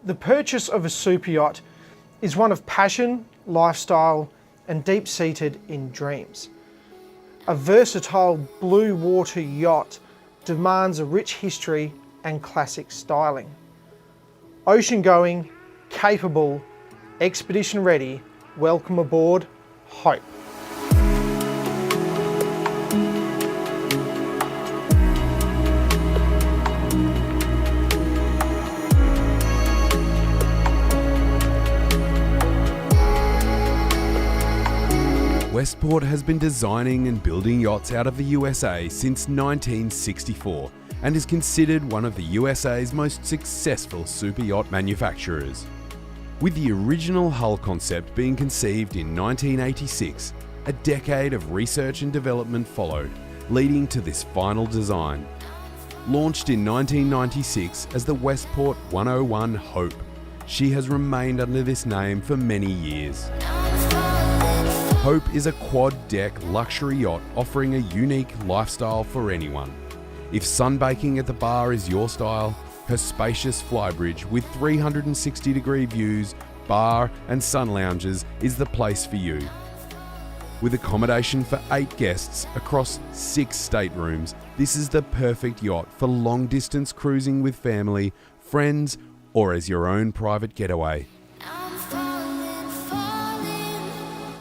The purchase of a super yacht is one of passion, lifestyle, and deep-seated in dreams. A versatile blue water yacht demands a rich history and classic styling. Ocean-going, capable, expedition-ready, welcome aboard, Hope. Westport has been designing and building yachts out of the USA since 1964 and is considered one of the USA's most successful super yacht manufacturers. With the original hull concept being conceived in 1986, a decade of research and development followed, leading to this final design. Launched in 1996 as the Westport 101 Hope, she has remained under this name for many years. Hope is a quad-deck luxury yacht offering a unique lifestyle for anyone. If sunbaking at the bar is your style, her spacious flybridge with 360-degree views, bar and sun lounges is the place for you. With accommodation for 8 guests across 6 staterooms, this is the perfect yacht for long-distance cruising with family, friends, or as your own private getaway.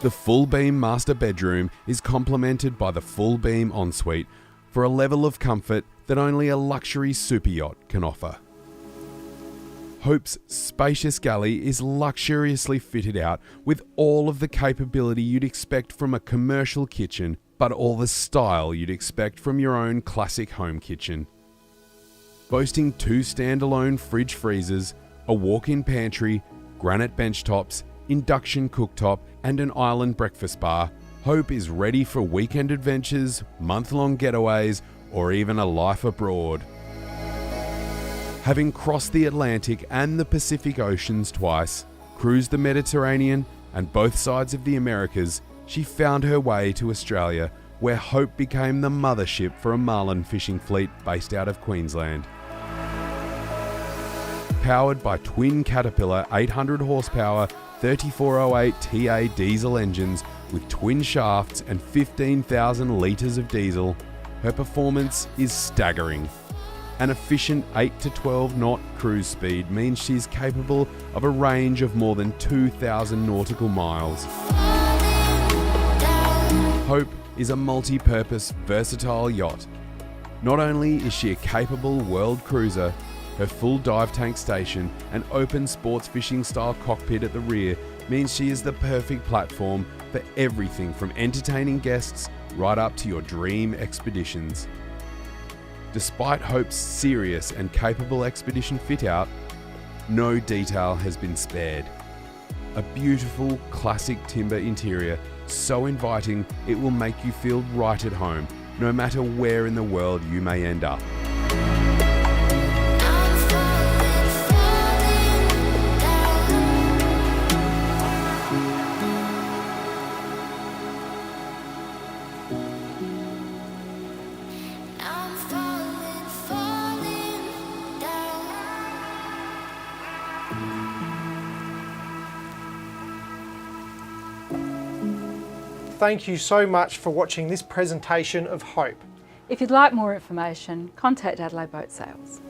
The full beam master bedroom is complemented by the full beam ensuite for a level of comfort that only a luxury super yacht can offer. Hope's spacious galley is luxuriously fitted out with all of the capability you'd expect from a commercial kitchen, but all the style you'd expect from your own classic home kitchen. Boasting 2 standalone fridge freezers, a walk-in pantry, granite bench tops, induction cooktop, and an island breakfast bar, Hope is ready for weekend adventures, month-long getaways, or even a life abroad. Having crossed the Atlantic and the Pacific Oceans twice, cruised the Mediterranean and both sides of the Americas, she found her way to Australia, where Hope became the mothership for a marlin fishing fleet based out of Queensland. Powered by twin Caterpillar 800 horsepower 3408 TA diesel engines with twin shafts and 15,000 litres of diesel, her performance is staggering. An efficient 8 to 12 knot cruise speed means she's capable of a range of more than 2,000 nautical miles. Hope is a multi-purpose, versatile yacht. Not only is she a capable world cruiser, her full dive tank station and open sports fishing style cockpit at the rear means she is the perfect platform for everything from entertaining guests right up to your dream expeditions. Despite Hope's serious and capable expedition fit-out, no detail has been spared. A beautiful classic timber interior, so inviting it will make you feel right at home, no matter where in the world you may end up. Thank you so much for watching this presentation of Hope. If you'd like more information, contact Adelaide Boat Sales.